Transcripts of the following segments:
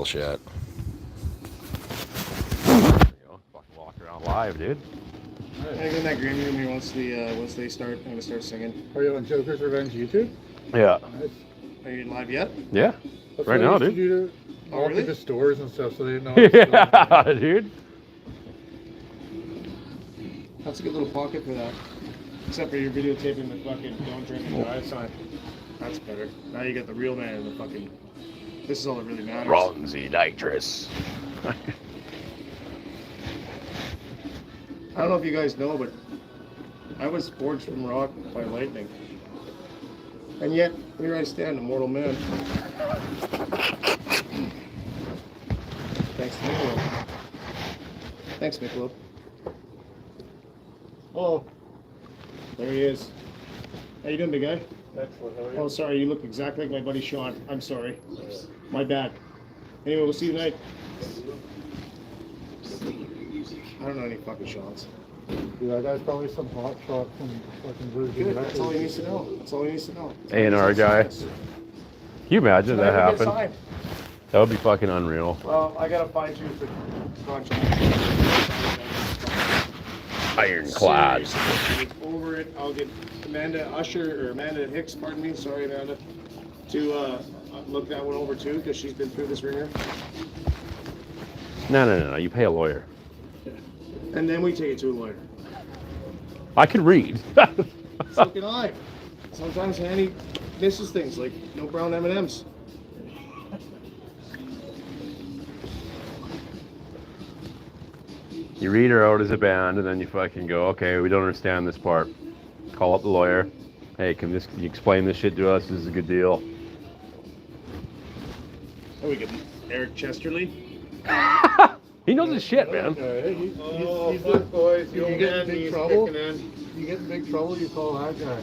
Bullshit. Fucking walk around live, dude. I get in that green room here once they start. I'm gonna start singing. Are you on Joker's Revenge YouTube? Yeah. Nice. Are you live yet? Yeah. That's Right what I now, used to dude. do to Oh, walk really? into stores and stuff, so they didn't know. Yeah, dude. That's a good little pocket for that. Except for your videotaping the fucking don't drink and drive sign. That's better. Now you got the real man in the fucking. This is all that really matters. Bronzy nitrous. I don't know if you guys know, but I was forged from rock by lightning. And yet, here I stand, a mortal man. Thanks to Michelob. Thanks, Michelob. Oh, there he is. How you doing, big guy? Excellent. How are you? Oh, sorry, you look exactly like my buddy Sean. I'm sorry. My bad. Anyway, we'll see you tonight. I don't know any fucking Seans. Dude, that guy's probably some hot shot from fucking Virgin. Good, that's all he needs to know. That's all he needs to know. A&R guy. Can you imagine that happened? Time. That would be fucking unreal. Well, I gotta fine tune for contract. Ironclad. Seriously, it's over it. I'll get Amanda Hicks, pardon me, sorry Amanda, to look that one over too, because she's been through this ringer. No. You pay a lawyer. And then we take it to a lawyer. I can read. So can I. Sometimes Hanny misses things like no brown M&Ms. You read her out as a band, and then you fucking go, okay, we don't understand this part. Call up the lawyer. Hey, can you explain this shit to us? This is a good deal. Oh, we get Eric Chesterly. He knows his shit, man. He's good, boys. You get in big trouble. You get in big trouble, you call that guy.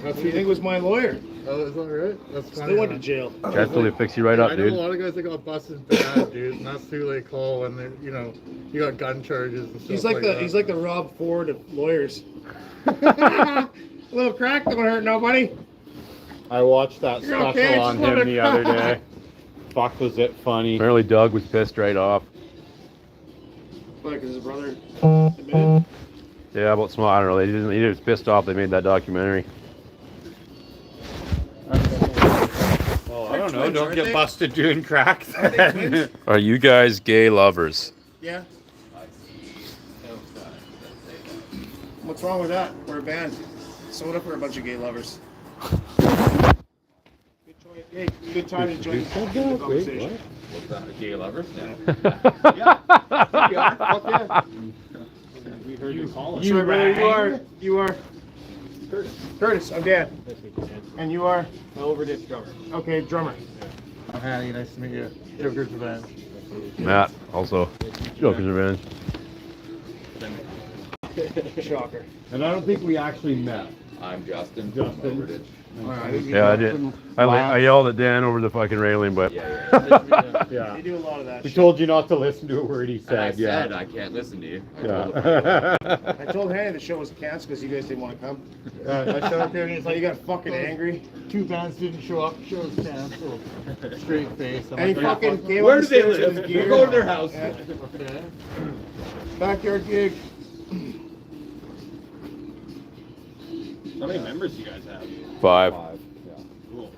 That's who you think was my lawyer. Oh, is that right? That's funny. Still went to jail. Chesterly will fix you right up, I know a dude. lot of guys that got busted bad, dude, and that's who they call when they, you got gun charges and stuff He's like that. the Rob Ford of lawyers. A little crack don't hurt nobody. I watched that You're special okay, on just let him it the other cry. day. Fuck, was it funny? Apparently Doug was pissed right off. What, because his brother admitted? Yeah, about small. I don't know. He was pissed off they made that documentary. Well, I don't know. Twins, Don't aren't get they? busted doing crack. Aren't they twins? Are you guys gay lovers? Yeah. What's wrong with that? We're a band. Soda for a bunch of gay lovers. Hey, good time to join the conversation. What's that? Gay lovers? Yeah. Fuck yeah. We heard you call us. You are Curtis. I'm Dan. And you are Overditch drummer. okay, drummer. I'm Hanny, nice to meet you. Joker's Revenge. Matt, also. Joker's Revenge. Shocker. And I don't think we actually met. I'm Justin. Justin. Overditch. Yeah, I did. I yelled at Dan over the fucking railing, but Yeah. Yeah. They do a lot of that We shit. told you not to listen to a word he And I said. said Yeah. I can't listen to you. Yeah. I told Hanny the show was canceled because you guys didn't want to come. I showed up here and he's So you like, got fucking angry. two bands didn't show up, show's canceled. Straight face. I'm And he like, fucking came Where up do they the stairs with live? his gear. We'll go to their house. Yeah. okay. Backyard gig. How many members do you guys have? 5. Cool.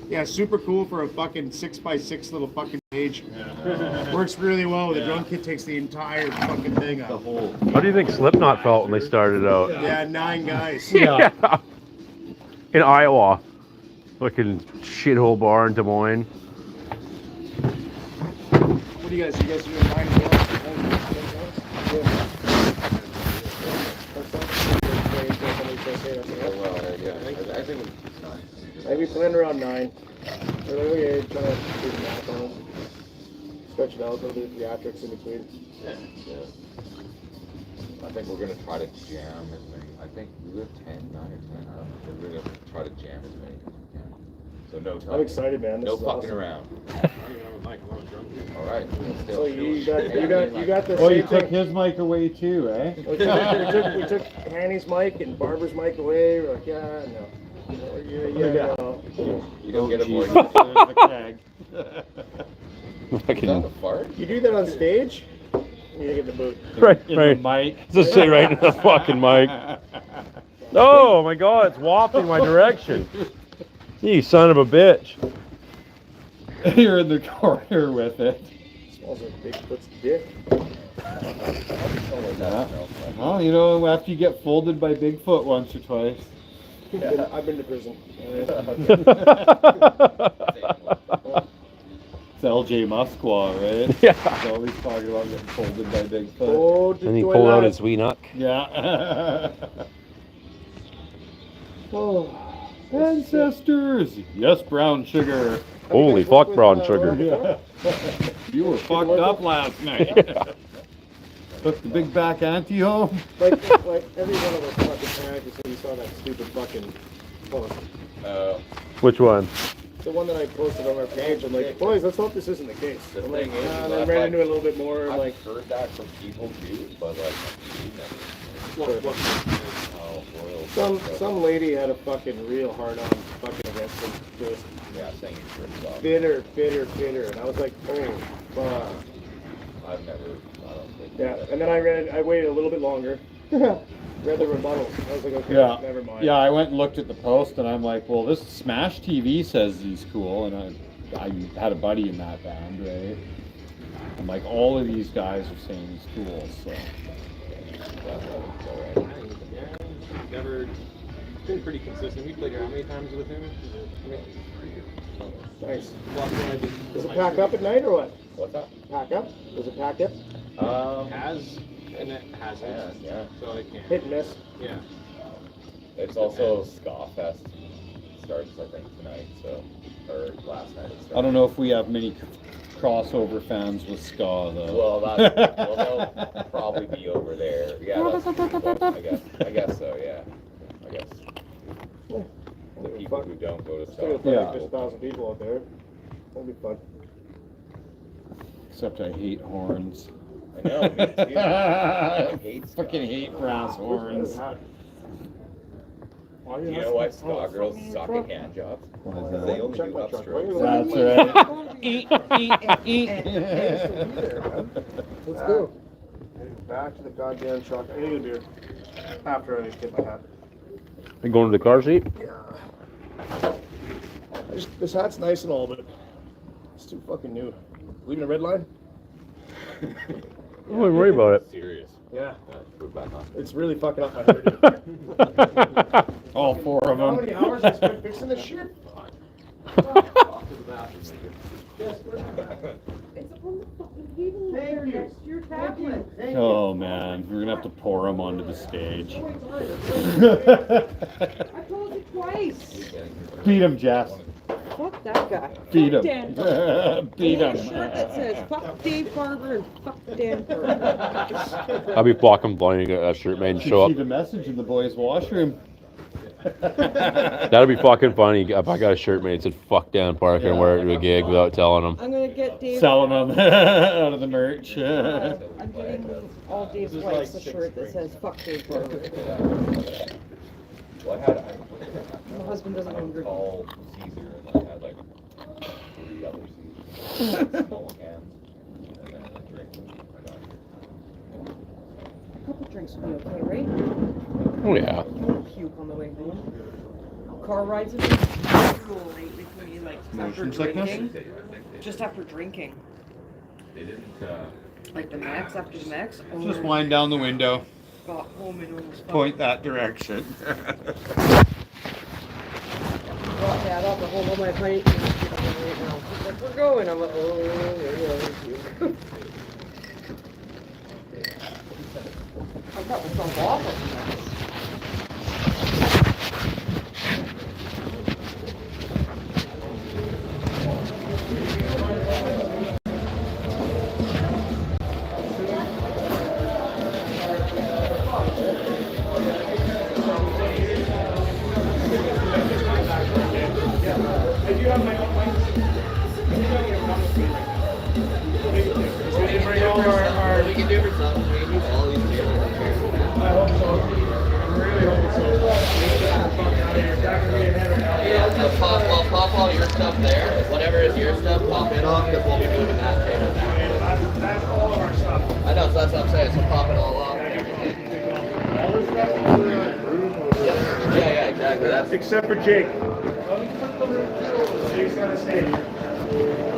Yeah, super cool for a fucking 6x6 little fucking page. Yeah. Works really well. The Yeah. drum kit takes the entire fucking thing The up. whole. How do you think Slipknot felt when they started out? Yeah, 9 guys. Yeah. In Iowa. Fucking shithole bar in Des Moines. What do you guys doing 9 as well? Oh, well, yeah. I think it's nice. Maybe plan around 9. Or like, okay, trying to do the math on it. Stretch it out a little bit, theatrics in between. Yeah. I think we're gonna try to jam as many. I think we have 10, 9 or 10. I don't know. We're gonna try to jam as many as we can. So no talking. I'm excited, man. This No is fucking awesome. around. All right. So you got the Oh, same you took thing. his mic away too, eh? We took Hanny's mic and Barbara's mic away. We're like, yeah, no. Yeah, no. You don't get a voice. The keg. Is that a fart? You do that on stage, you're gonna get the boot. Right, In right. the mic. Just say right in the fucking mic. Oh my god, it's wafting my direction. You son of a bitch. You're in the corner with it. Smells like Bigfoot's dick. Yeah. Well, you know, after you get folded by Bigfoot once or twice. I've been to prison. It's LJ Musqua, right? Yeah. He's always talking about getting folded by Bigfoot. Oh, And he pulled out his wee nut. Yeah. Oh, Ancestors! Yes, brown sugar. Holy fuck, brown sugar. Yeah. You were fucked up last night. Took the big back auntie home. like every one of us fucking parents when you saw that stupid fucking post. Which one? The one that I posted on our page. I'm like, boys, let's hope this isn't the case. The I'm like, thing is, and I've, I ran like, into it a little bit more. I've Like, heard that from people too, but like, some lady had a fucking real hard on fucking against him. Just yeah, saying it's ripped off. bitter, and I was like, oh, fuck. I've never, I don't think. Yeah, and then I waited a little bit longer. Read the rebuttals. I was like, okay, Yeah. never mind. Yeah, I went and looked at the post and I'm like, well, this Smash TV says he's cool. And I had a buddy in that band, right? I'm like, all of these guys are saying he's cool, so. Never been pretty consistent. We played how many times with him? Nice. Does it pack up at night or what? What's that? Pack up? Does it pack up? Has and it hasn't. Yeah. So it can't. Hit and miss. Yeah. It's also Ska Fest starts, I think, tonight, so, or last night it started. I don't know if we have many crossover fans with ska, though. Well, they'll probably be over there. Yeah, that's, I guess so, yeah. I guess. The people who don't go to Still Ska got Yeah. just 1,000 people out there. That'll be fun. Except I hate horns. I know, me too. I hate ska. Fucking hate brass horns. You know what? Ska girls suck at hand jobs. What is Because that? they only Check do my truck. upstrokes. That's right. Let's go. Back to the goddamn truck. I need a beer. After I get my hat. You going to the car seat? Yeah. This hat's nice and all, but it's too fucking new. Leaving a red line? Don't worry about it. Serious. Yeah. Put it back on. It's really fucking up my hair, dude. All four of How them. many hours I spent fixing this shit? It's on the fucking table there next to your tablet. Oh man, we're gonna have to pour them onto the stage. I told you twice. Beat him, Jess. Fuck that guy. Beat Fuck him. Dan Burke. Beat And a him. shirt that says fuck Dave Barber and fuck Dan Burke. I'll be blocking blind to get that shirt made and You show see up. the message in the boys' washroom. That'd be fucking funny if I got a shirt made that said fuck Dan Parker and wear it to a gig without telling him. I'm gonna get Dave. Selling them out of the merch. I'm getting all Dave's wives a shirt that says fuck Dave Barber. Well, I had, My husband doesn't own drink. all Caesar, and I had like 3 other Caesars. Small cans. And then a drink. A couple drinks will be okay, right? Oh yeah. Don't puke on the way home. Car rides have been brutal lately for me, like after Motion sickness? drinking. Just after drinking. They didn't, Like the max after the max. Just wind down the window. Got home and almost Point that direction. Brought that up, I hold on my pint. Right now. She's like, we're going. I'm like, oh, yeah. I got myself off of that. We can do it for some. We can do all these beers. I hope so. that's what I'm saying. So pop it all off and everything. Yeah, exactly. That's Except for Jake. Jake's gotta stay.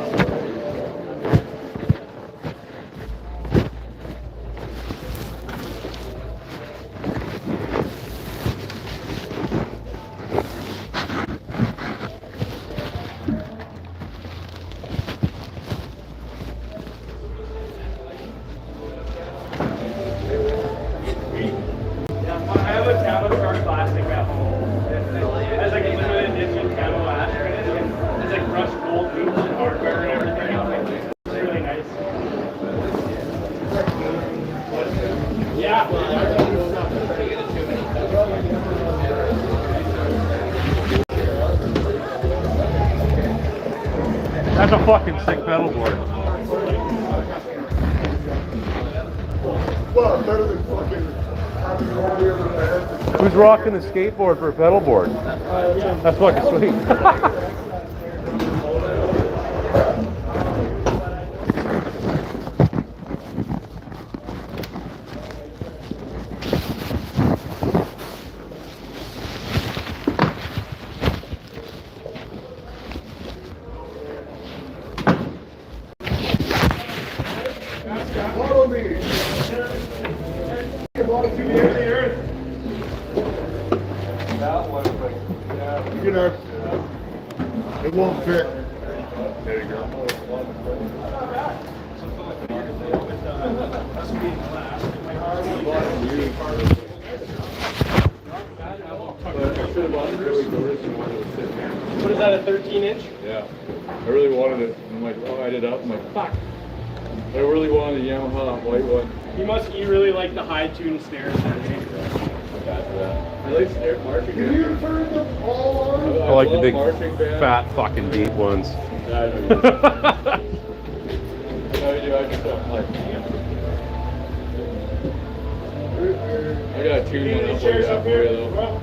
I have a tablet car plastic at home. It's like a limited edition camo ashtray. It's like brushed gold hoops and hardware and everything. It's really nice. Yeah. That's a fucking sick pedal board. Well, better than fucking having all the other bands. Who's rocking the skateboard for a pedal board? That's fucking sweet. Follow me. You know, it won't fit. There you go. What is that, a 13-inch? Yeah. I really wanted it. I'm like, oh, I did up. I'm like, fuck. I really wanted a Yamaha white one. You really like the high tune snares then, eh? I like snare marching. Can you turn them all on? I like the love big, marching band. fat, fucking deep ones. Yeah, I know you do. No, you do. I just don't like. I got to tune one up like that for you though.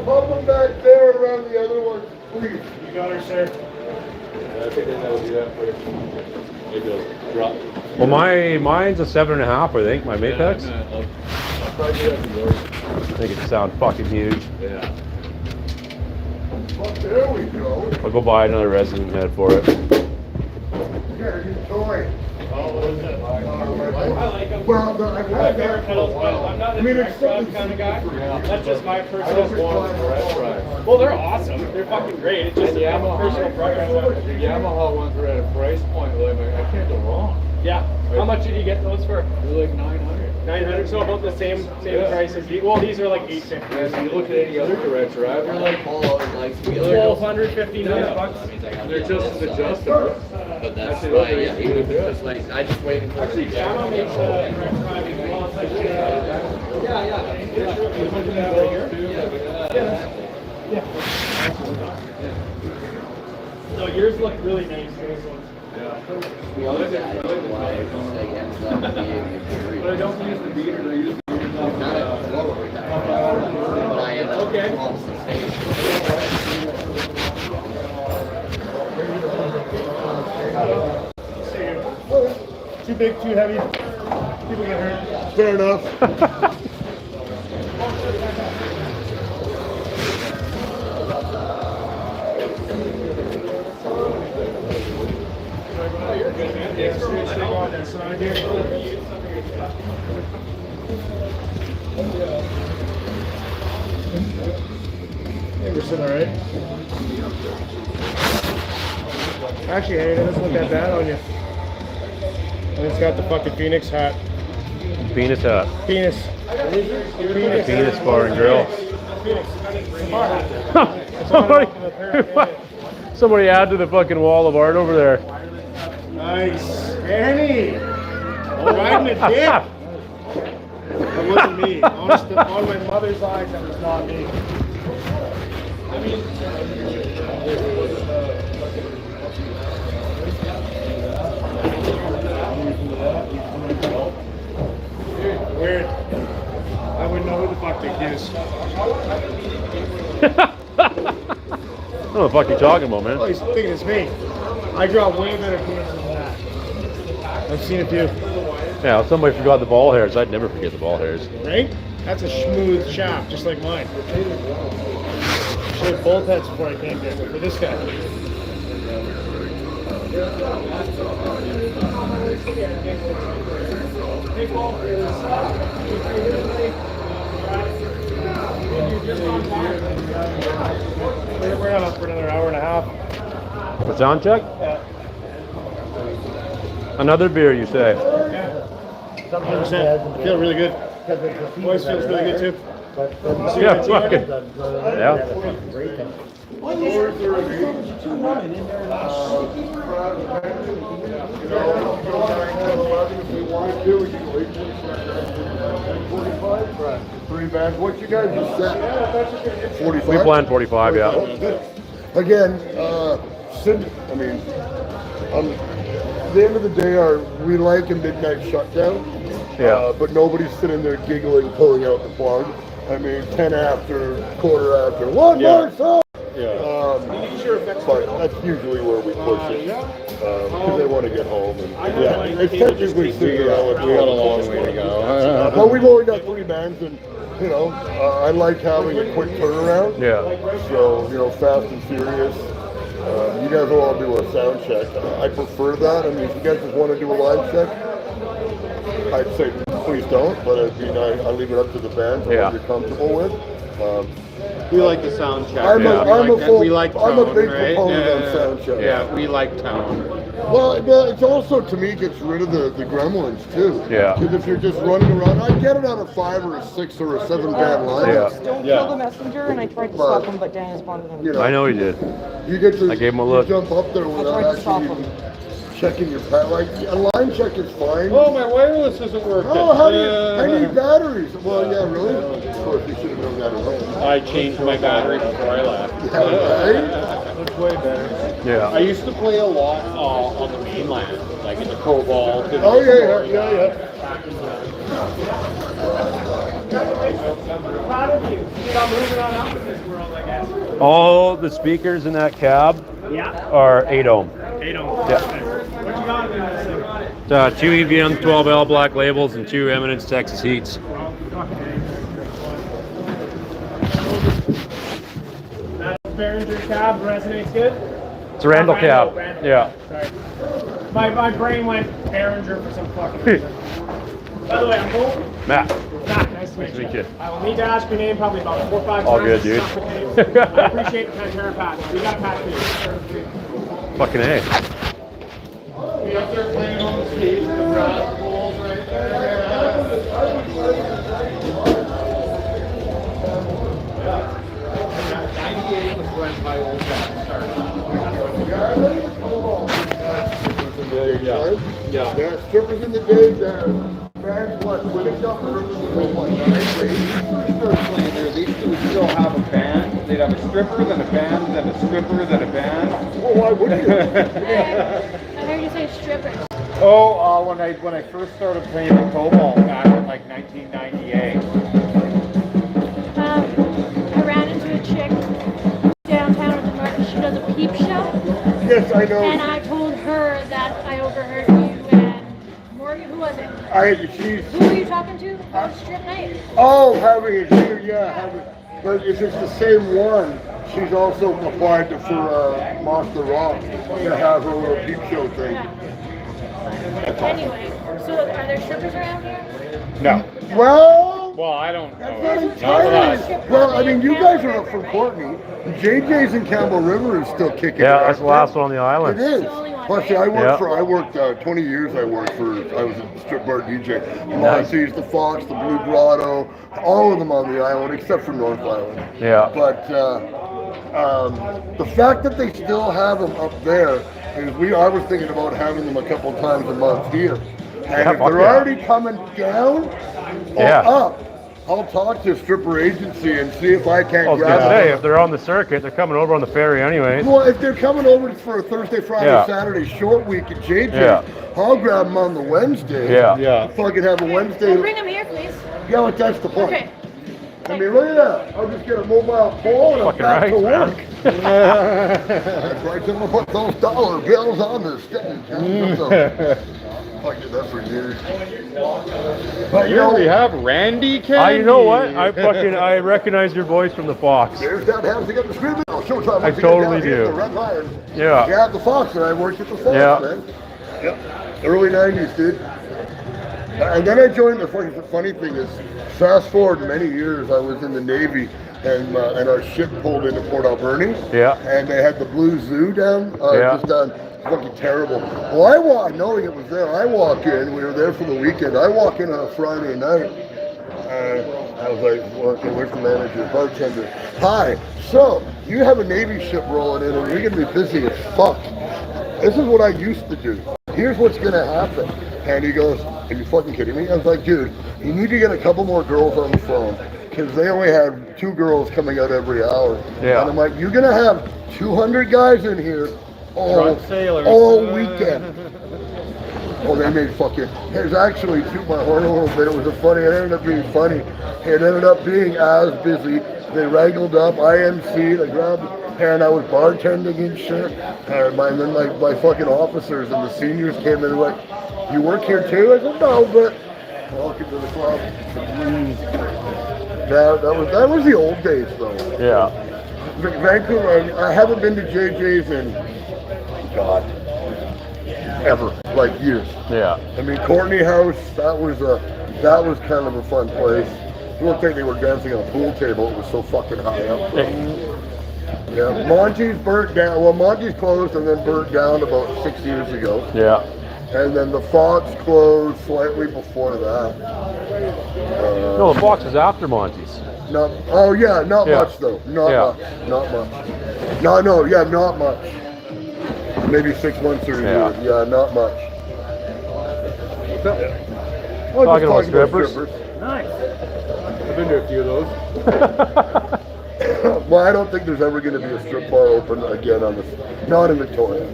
Pump them back there around the other one, please. You got her, sir. Yeah, I think that'll do that for you. Maybe it'll drop. Well, mine's a 7.5, I think, my Mapex. Yeah, I'll probably do that for yours. I think it sounds fucking huge. Yeah. Well, there we go. I'll go buy another resident head for it. Here, you toy. I like them. Well, I've My had favorite that for a pedals, but while. I'm not I a mean, direct it's drive something kind of guy. Yeah. That's just my I personal don't one. Well, they're awesome. They're fucking great. It's just And a Yamaha, personal preference. the Yamaha ones are at a price point like I can't go wrong. Yeah. How much did you get those for? They're like 900. 900. So about the same Yeah. price as these. Well, these are like 850. And if you look at any other direct drive, they're like Paul always likes to be like, 1200, 1500 Yeah. bucks. they're just as adjustable. but that's Actually, why, those are yeah, really it's good. just like, I just waited for it to Yamaha makes direct drive as well. It's like, No, yours look really nice. Those ones. we always had it, why it's against that being But I don't use the beater, I use the beater. not a forward, but I end up on the stage. Too big, too heavy. People get hurt. Fair enough. Yeah, straight stick on that side here. Yeah, we're sitting alright. Actually, hey, it doesn't look that bad on you. And it's got the fucking Pheonix hat. Penis hat. Penis. Pheonix Bar and Grill. Somebody add to the fucking wall of art over there. Nice. Annie! Riding a dick! That wasn't me. Honest to, on my mother's eyes, that was not me. Weird. I wouldn't know who the fuck to accuse. I don't know what the fuck you're talking about, Oh, man. he's thinking it's me. I draw way better penises than that. I've seen a few. Yeah, if somebody forgot the ball hairs. I'd never forget the ball hairs. Right? That's a smooth shaft, just like mine. Should have both heads before I came here, but for this guy. We're not up for another hour and a half. A sound check? Yeah. Another beer, you say? 100%. I feel really good. Voice feels really good too. Yeah, fucking. Yeah. Three bands. What you guys just said? 45. We planned 45, yeah. Again, I mean, at the end of the day, we like a midnight shutdown. Yeah. But nobody's sitting there giggling, pulling out the plug. I mean, 10 after, quarter after, one more song. Yeah. But that's usually where we push it, because they want to get home. And it's technically sitting around. We got a long way to go. But we've only got 3 bands, and you know, I like having a quick turnaround. Yeah. So you know, fast and furious. You guys will all do a sound check. I prefer that. I mean, if you guys just want to do a live check, I'd say please don't. But I mean, I leave it up to the band to what you're comfortable with. We like the sound check. I'm we like I'm a tone, big right? proponent of sound check. Yeah, we like tone. Well, it's also, to me, gets rid of the gremlins, too. Yeah. Because if you're just running around, I get it on a 5 or a 6 or a 7 band line. Yeah. Don't kill the messenger, and I tried to stop him, but Dan responded to him. You know, I know he did. you get to I gave him a look. jump up there I without tried to stop actually him. checking your pad. Like, a line check is fine. Oh, my wireless isn't working. Oh, how do you, I need batteries. Well, yeah, really? Of course, you should have known that alone. I changed my battery before I left. Yeah, right? That's way better. Yeah. I used to play a lot on the mainland, like in the Cobalt. And Oh, yeah. Proud of you. Stop moving on up in this world, I guess. All the speakers in that cab Yeah. are 8 ohm. 8 ohm. Yeah. What you got in this thing? 2 EVM 12L black labels and 2 Eminence Texas Heats. That Behringer cab resonates good? It's a Randall cab. Randall. Yeah. Sorry. My brain went Behringer for some fucking reason. By the way, I'm Cole. Matt. Matt, nice to meet you. I will need to ask your name probably about 4 or 5 All times. good, dude. It's not the case. I appreciate the Pantera patch. We got a patch for you. Fucking A. We up there playing on the stage, the brass balls right Yeah, strippers in the day there. Bands, what, Pheonix Bar and Grill, They used to still have a band. They'd have a stripper, then a band, then a stripper, then a band. Well, why wouldn't you? I heard you say strippers. Oh, when I first started playing the Cobalt back in like 1998. I ran into a chick downtown at the market. She does a peep show. Yes, I know. And I told her that I overheard you and Morgan. Who was it? Who were you talking to? On strip night. Oh, having it here, yeah. But if it's the same one, she's also applied to for Monster Rock to have her little peep show thing. Anyway, so are there strippers around here? No. Well, I don't that's know. not Not entirely. Well, I mean, you guys are up from Courtney. JJ's in Campbell River is still kicking. Yeah, ass. that's the last one on the It island. is. the only one, Plus, see, right? I worked 20 years. I was a strip bar DJ. Monty's, the Fox, the Blue Grotto, all of them on the island except for North Island. Yeah. But the fact that they still have them up there is I was thinking about having them a couple times a month here. And if fuck they're yeah. already coming down or Yeah. up, I'll talk to a stripper agency and see if I I can't was grab gonna say, them. if they're on the circuit, they're coming over on the ferry anyway. Well, if they're coming over for a Thursday, Friday, Yeah. Saturday short week at JJ's, Yeah. I'll grab them on the Wednesday. Yeah. Fucking have a Wednesday. Well, bring them here, please. Yeah, but that's the point. Okay. I mean, look at that. I'll just get a mobile pole and I'm Fucking back to right, work. That's right. I'm gonna put those dollar bills on the stick. I did that for years. But you Here know, we have Randy Candy. You know what? I recognize your voice from the Fox. there's that house. They got the screen mill. Showtime. I once again totally down here, do. The Red Lion. Yeah. Yeah, the Fox, and I worked at the Fox, Yeah. man. Yep. Early 90s, dude. And then I joined, the funny thing is, fast forward many years, I was in the Navy, and our ship pulled into Port Alberni. Yeah. And they had the Blue Zoo down, Yeah. just down, fucking terrible. Well, knowing it was there, I walk in, we were there for the weekend, I walk in on a Friday night, I was like, well, okay, where's the manager, bartender? Hi, so, you have a Navy ship rolling in, and you're gonna be busy as fuck. This is what I used to do. Here's what's gonna happen. And he goes, are you fucking kidding me? I was like, dude, you need to get a couple more girls on the phone, because they only have 2 girls coming out every hour. Yeah. And I'm like, you're gonna have 200 guys in here Drunk sailors. all weekend. Oh, they made fucking, there's actually, toot my horn a little bit, it was funny, it ended up being funny. It ended up being as busy. They wrangled up, I emceed, I grabbed, and I was bartending and shit. And then my fucking officers and the seniors came in and were like, you work here too? I said, no, but welcome to the club. That was the old days though. Yeah. Vancouver, I haven't been to JJ's in, God, ever, like years. Yeah. I mean, Courtney House, that was kind of a fun place. You wouldn't think they were dancing on a pool table, it was so fucking high up. Yeah, Monty's burnt down, well, Monty's closed and then burnt down about 6 years ago. Yeah. And then the Fox closed slightly before that. No, the Fox is after Monty's. Not Yeah. much though. Not much. Not much. Maybe 6 months or a year. Yeah, not much. Well, Talking about just strippers. Nice. I've been to a few of those. Well, I don't think there's ever going to be a strip bar open again on this, not in Victoria.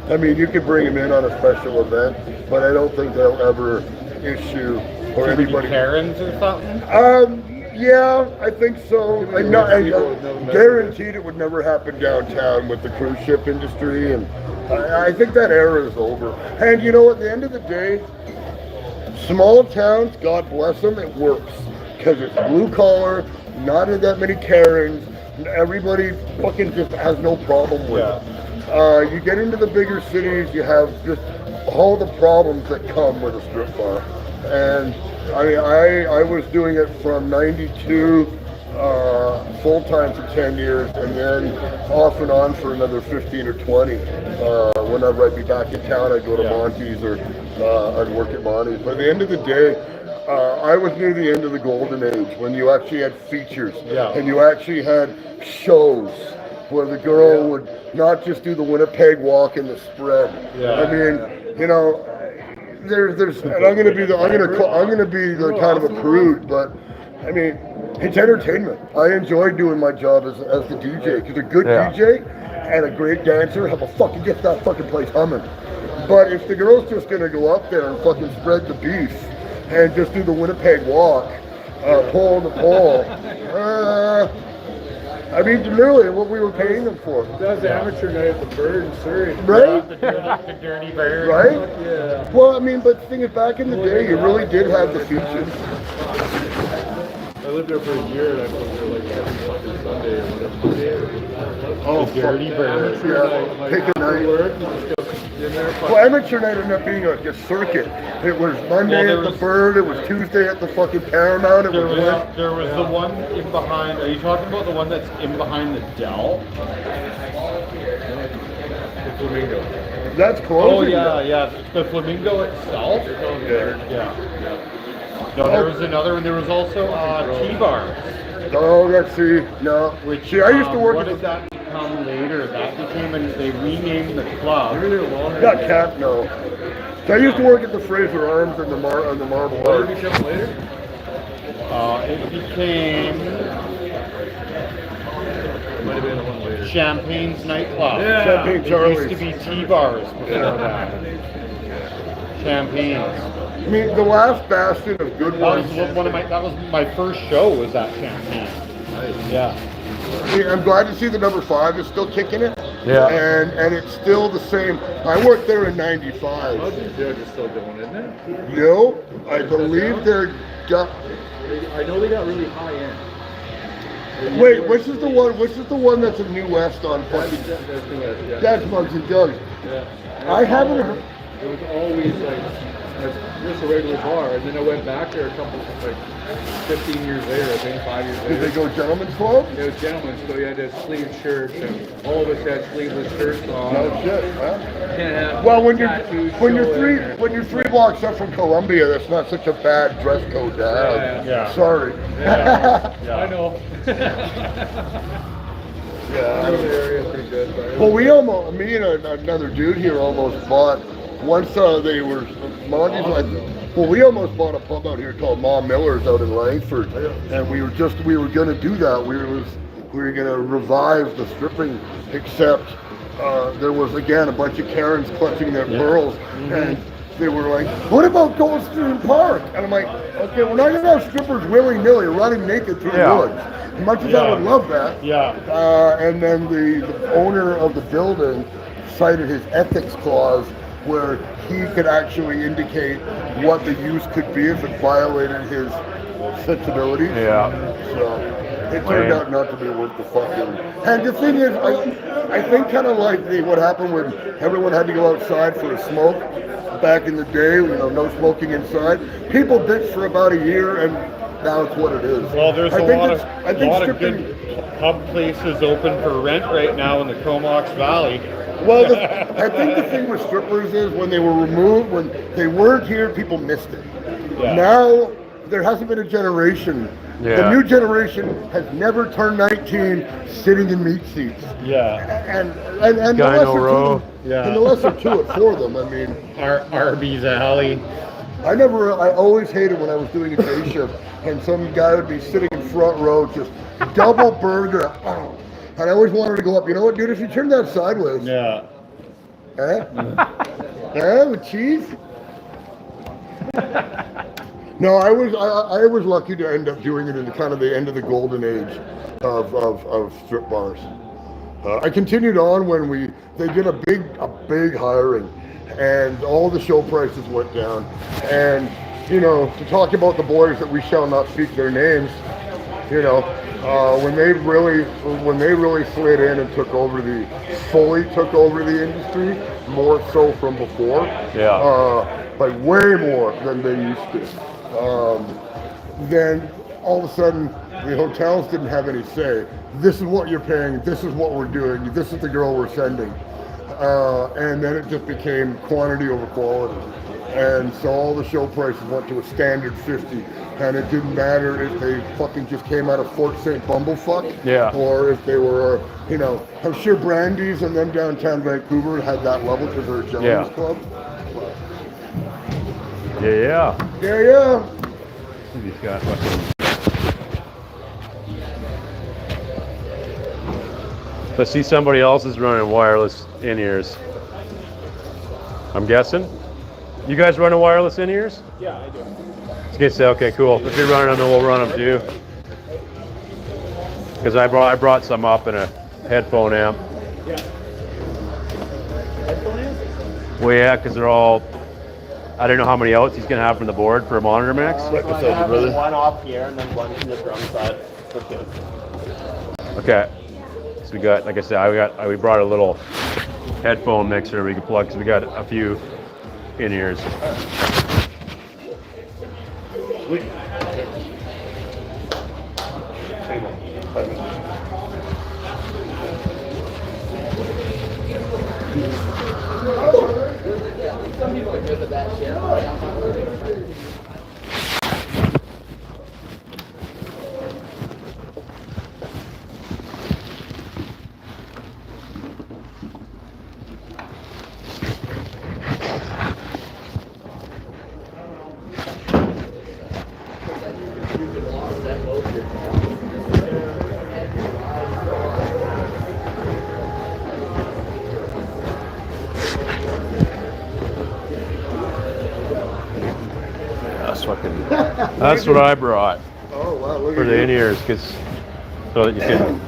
I mean, you could bring them in on a special event, but I don't think they'll ever issue or Should we be anybody. Karens or something? Yeah, I think so. I guaranteed it would never happen downtown with the cruise ship industry, and I think that era is over. And you know, at the end of the day, small towns, God bless them, it works because it's blue collar, not that many Karens, everybody fucking just has no problem with it. You get into the bigger cities, you have just all the problems that come with a strip bar. And I mean, I was doing it from 92 full-time for 10 years, and then off and on for another 15 or 20. Whenever I'd be back in town, I'd go to Monty's or I'd work at Monty's. But at the end of the day, I was near the end of the golden age when you actually had features and you actually had shows where the girl would not just do the Winnipeg walk and the spread. I mean, you know, there's and I'm gonna be the kind of a prude, but I mean, it's entertainment. I enjoy doing my job as the DJ, because a good DJ and a great dancer have get that fucking place humming. But if the girl's just gonna go up there and fucking spread the beef and just do the Winnipeg walk, pole to pole, I mean, literally what we were paying them for. That was amateur night at the Bird in Surrey. Right? The dirty bird. Right? Yeah. Well, I mean, but the thing is, back in the day, you really did have the features. I lived there for a year, and I was there like every fucking Sunday or whatever. Oh, dirty bird. Yeah, pick a night. Work, you just go in there. Well, amateur night ended up being a circuit. It was Monday at the Bird, it was Tuesday at the fucking Paramount, There was the one in behind. Are you talking about the one that's in behind the Dell? The Flamingo. That's closing. Oh yeah. The Flamingo itself. Yeah. No, there was another one. There was also T-Bars. Oh, let's see. No. Which See, I used to work what at did that become later? That became, and they renamed the club. Not Cap, no. So I used to work at the Fraser Arms and the Marble What did Arch. it become later? It became Might have been the one later. Champagne's nightclub. Yeah. Champagne It Charlie's. used to be T-Bars before that. Champagne's. I mean, the last bastion of good That was ones. one of my. That was my first show. Was at Champagne. Yeah. I'm glad to see the number 5 is still kicking it. Yeah. And it's still the same. I worked there in '95. They're just still doing it, isn't it? No, I believe they're. I know they got really high end. Wait, which is the one? Which is the one that's in New West on fucking? That's Bugs and Jugs. Yeah. I haven't heard. It was always like just a regular bar, and then I went back there a couple, like 15 years later, I think 5 years later. Did they go Gentleman's Club? It was gentlemen, so you had a sleeved shirt, and all of us had sleeveless shirts on. No shit, huh? Yeah. Well, when you're three blocks up from Columbia, that's not such a bad dress code to have. Yeah. Sorry. Yeah. I know. Yeah. The area is pretty good. But Well, me and another dude here almost bought, once they were, Monty's like, well, we almost bought a pub out here called Ma Miller's out in Langford, and we were going to do that. We were going to revive the stripping, except there was, again, a bunch of Karens clutching their pearls, and they were like, what about Goldstream Park? And I'm like, okay, we're not going to have strippers willy-nilly running naked through the woods. As much as I would love that. Yeah. And then the owner of the building cited his ethics clause where he could actually indicate what the use could be if it violated his sensibilities. Yeah. So it turned out not to be worth the fucking. And the thing is, I think kind of like what happened when everyone had to go outside for a smoke back in the day, no smoking inside. People bitched for about a year, and now it's what it is. Well, there's a lot of stripping, good pub places open for rent right now in the Comox Valley. Well, I think the thing with strippers is when they were removed, when they weren't here, people missed it. Yeah. Now, there hasn't been a generation. Yeah. The new generation has never turned 19 sitting in meat seats. Yeah. And the Gyno row. and the lesser to it for them. I mean, Arby's Alley. I always hated when I was doing a day shift and some guy would be sitting in front row, just double burger. And I always wanted to go up. You know what, dude? If you turn that sideways. Yeah. With cheese? No, I was lucky to end up doing it in kind of the end of the golden age of strip bars. I continued on when they did a big hiring, and all the show prices went down. And to talk about the boys that we shall not speak their names, when they really slid in and fully took over the industry, more so from before. Yeah. Like way more than they used to. Then all of a sudden, the hotels didn't have any say. This is what you're paying. This is what we're doing. This is the girl we're sending. And then it just became quantity over quality. And so all the show prices went to a standard 50. And it didn't matter if they fucking just came out of Fort St. Bumblefuck. Yeah. Or if they were, I'm sure Brandy's and them downtown Vancouver had that level because they're a gentleman's club. Yeah. Yeah. These guys fucking. Let's see, somebody else is running wireless in-ears. I'm guessing. You guys running wireless in-ears? Yeah, I do. I was gonna say, okay, cool. If you're running them, then we'll run them too. Because I brought some up in a headphone amp. Yeah. Headphone amp? Well, yeah, because they're all. I don't know how many outs he's gonna have from the board for a monitor mix. I have one off here and then one from the drum side. Okay. Okay. So we got, like I said, we brought a little headphone mixer we can plug. So we got a few in-ears. Some people are good at that shit. That's what I brought Oh wow, look for at the you. in-ears, so that you can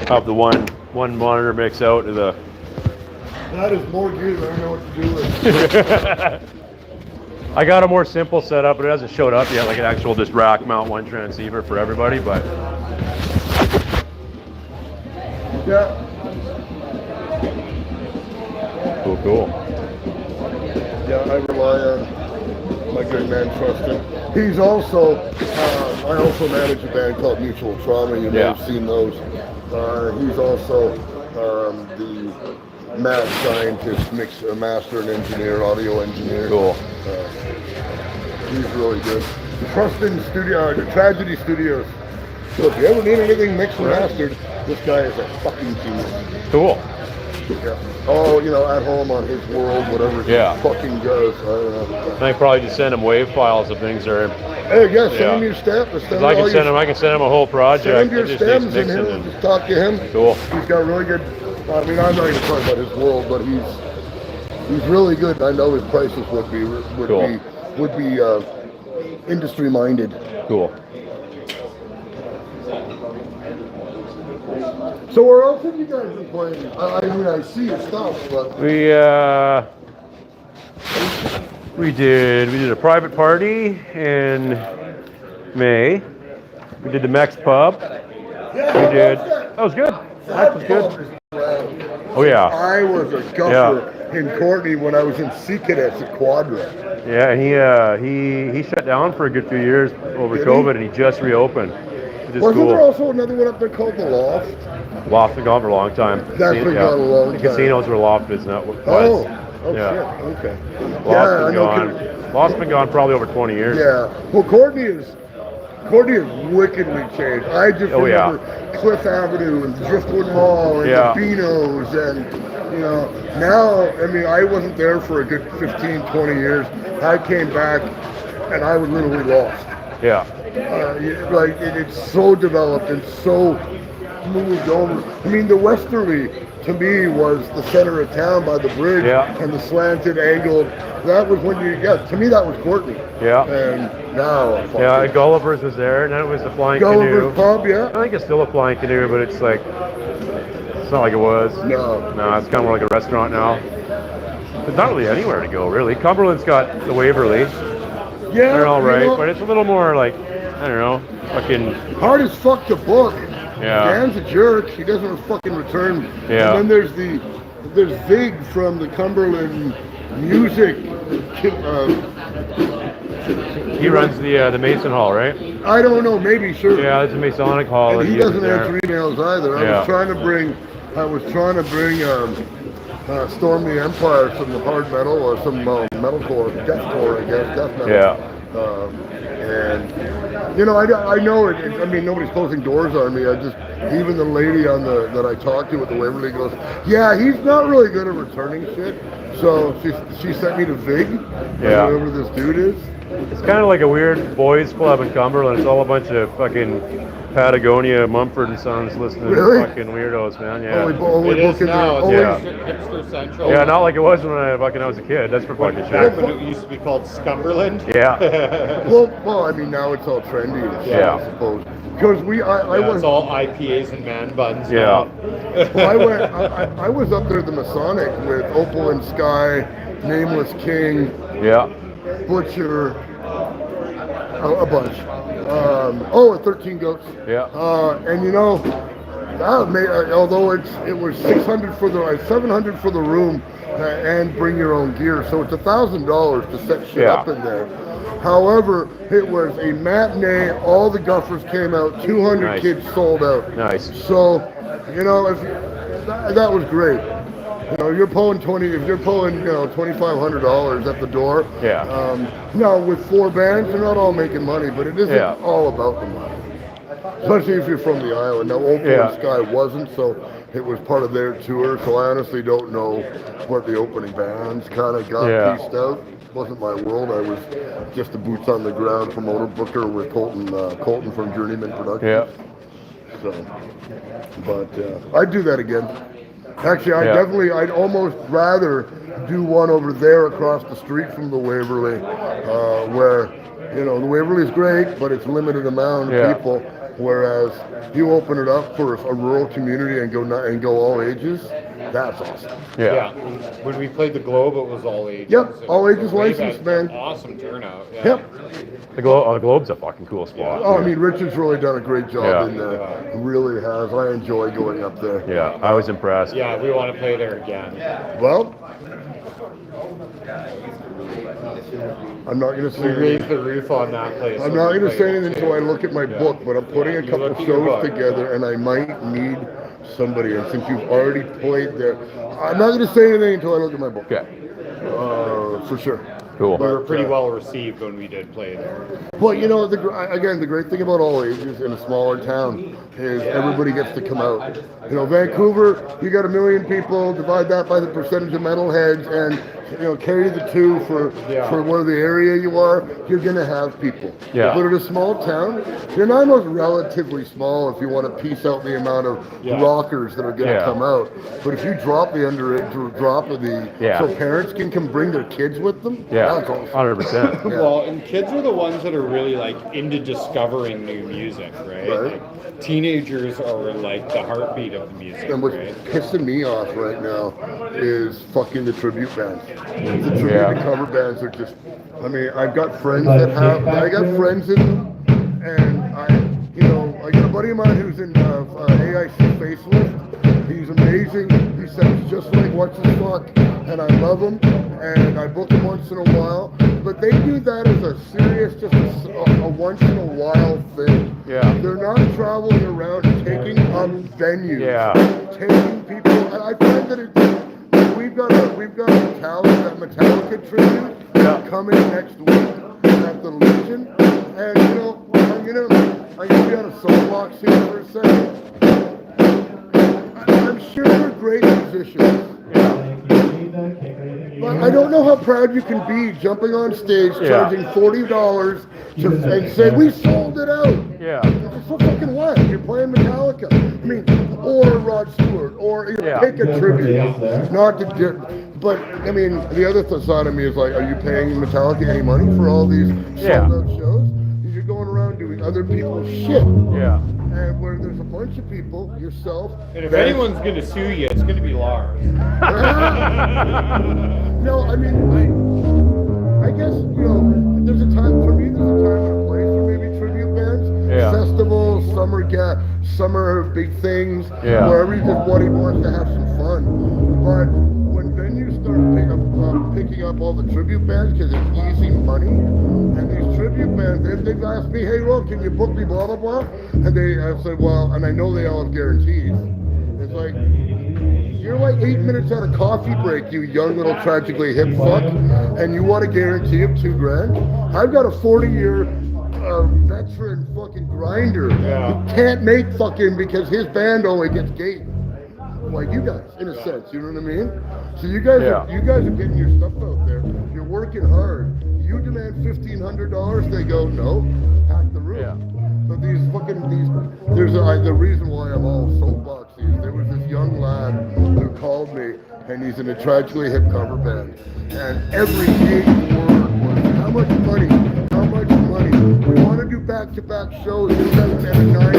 have the one one monitor mix out to the. That is more gear than I know what to do with. I got a more simple setup, but it hasn't showed up yet, like an actual just rack mount one transceiver for everybody. But Yeah. cool. Yeah, I rely on my good man Trustin. He's also, I also manage a band called Mutual Trauma. You may have seen those. He's also the mad scientist, master and engineer, audio engineer. Cool. He's really good. Trustin Studio, Tragedy Studios. So if you ever need anything mixed and mastered, this guy is a fucking genius. Cool. Yeah. Oh, you know, at home on his world, whatever he fucking does. I don't know. I probably just send him wave files of things that are. Hey, yeah, send him your stamp. I can send him a whole project. Send him your stems and he'll just talk to him. Cool. He's got really good. I mean, I'm not going to talk about his world, but he's really good. I know his prices would be industry minded. Cool. So where else have you guys been playing? I mean, I see your stuff, but we did a private party in May. We did the Mex Pub. That was good. That was good. Oh yeah. I was a guffer in Courtney when I was in Sea Cadets at Quadra. Yeah, and he shut down for a good few years over COVID, and he just reopened. Wasn't there also another one up there called the Loft? Loft been gone for a long time. That's been gone a long time. The casinos were Loft is not what was. Oh shit. Okay. Loft's been gone. Loft's been gone probably over 20 years. Yeah. Well, Courtney is wickedly changed. I just remember Cliff Avenue and Driftwood Mall and the Beanos and, you know, now, I mean, I wasn't there for a good 15, 20 years. I came back and I was literally lost. Yeah. Like, it's so developed and so moved over. I mean, the Westerly, to me, was the center of town by the bridge and the slanted, angled. That was when to me, that was Courtney. Yeah. And now, Gulliver's was there, and then it was the Flying Gulliver's Canoe. Pub, yeah. I think it's still a Flying Canoe, but it's like, it's not like it was. No, it's kind of more like a restaurant now. There's not really anywhere to go, really. Cumberland's got the Waverly. Yeah, they're all right, but it's a little more like, I don't know, fucking hard as fuck to book. Yeah. Dan's a jerk. He doesn't fucking return. Yeah. And then there's Vig from the Cumberland Music. He runs the Mason Hall, right? I don't know. Maybe sure. Yeah, it's a Masonic hall. And he doesn't answer emails either. Yeah. I was trying to bring Storm the Empire, some hard metal or some metalcore, deathcore, I guess, death metal. Yeah. And you know, I know it. I mean, nobody's closing doors on me. Even the lady that I talked to at the Waverly goes, yeah, he's not really good at returning shit. So she sent me to Vig, whoever this dude is. It's kind of like a weird boys club in Cumberland. It's all a bunch of fucking Patagonia, Mumford and Sons listening to fucking weirdos, man. Yeah. Only It is now. It's Yeah. hipster central. Yeah, not like it was when I was a kid. That's for fucking sure. Back when it used to be called Scumberland. Yeah. well, I mean, now it's all trendy and shit, I suppose. Because it's all IPAs and man buns. Yeah. Well, I was up there at the Masonic with Opal and Sky, Nameless King. Yeah. Butcher, a bunch. And 13 Goats. Yeah. And you know, although it was 600 for the 700 for the room and bring your own gear, so it's $1,000 to set shit up in there. However, it was a matinee. All the guffers came out. 200 kids sold out. Nice. So, you know, that was great. You know, you're pulling $2,500 at the door. Yeah. Now with 4 bands, they're not all making money, but it isn't all about the money. Especially if you're from the island. Now, Opal and Sky wasn't, so it was part of their tour. So I honestly don't know what the opening bands kind of got pieced out. It wasn't my world. I was just a boots on the ground promoter booker with Colton from Journeyman Productions. Yeah. So, but I'd do that again. Actually, I'd almost rather do one over there across the street from the Waverly, where, you know, the Waverly's great, but it's limited amount of people. Whereas you open it up for a rural community and go all ages, that's awesome. Yeah. When we played the Globe, it was all ages. Yep, and all ages we've licensed, had man. Awesome turnout. Yeah. Yep. The Globe's a fucking cool spot. Oh, I mean, Richard's really done a great job Yeah. in there. He really has. I enjoy going up there. Yeah, I was impressed. Yeah, we want to play there again. Well, I'm not going to We say raised the roof on that place. I'm when not we going to played say it, anything too. until I look at my book, but I'm putting a You couple look at your shows book. together, and I might need somebody. And since you've already played there, I'm not going to say anything until I look at my book. Okay. For sure. Cool. We were pretty well received when we did play there. Well, you know, the great thing about all ages in a smaller town is everybody gets to come out. You know, Vancouver, you got 1 million people, divide that by the percentage of metalheads, and carry the two for where the area you are, you're gonna have people. Yeah. But in a small town, you're not relatively small if you want to piece out the amount of rockers that are gonna come out. But if you drop the so parents can come bring their kids with them, that's awesome. 100%. Well, and kids are the ones that are really like into discovering new music, right? Like, teenagers are like the heartbeat of the music, And what's right? pissing me off right now is fucking the tribute bands. The tribute and cover bands are just, I mean, I've got friends I got friends in them, and I got a buddy of mine who's in AIC Facelift. He's amazing. He sounds just like What's His Fuck, and I love him, and I book him once in a while. But they do that as a serious, just a once in a while thing. Yeah. They're not traveling around taking up venues, Yeah. taking people. And I find that we've got a Metallica tribute coming next week at the Legion, and I'm gonna be on a soapbox here for a second. I'm sure they're great musicians. But I don't know how proud you can be jumping on stage, charging $40 and say, we sold it out. Yeah. For fucking what? You're playing Metallica. I mean, or Rod Stewart, or pick a tribute. Not to but, I mean, the other side of me is like, are you paying Metallica any money for all these sold out shows? You're going around doing other people's shit. Yeah. And where there's a bunch of people, yourself. And if anyone's going to sue you, it's going to be Lars. No, I mean, I guess, there's a time and a place for maybe tribute bands. Yeah. Festivals, summer big things, wherever everybody wants to have some fun. But when venues start picking up all the tribute bands because it's easy money, and these tribute bands, they've asked me, hey, look, can you book me, blah, blah, blah? And I said, well, and I know they all have guarantees. It's like, you're like 8 minutes at a coffee break, you young little tragically hip fuck, and you want a guarantee of $2,000? I've got a 40-year veteran fucking grinder who can't make fucking because his band only gets gate. Like you guys, in a sense, you know what I mean? So you guys are getting your stuff out there. You're working hard. You demand $1,500, they go, no, pack the room. Yeah. But the reason why I'm all soapboxy is there was this young lad who called me, and he's in a tragically hip cover band, and every word was, how much money? We want to do back-to-back shows, 7 and 9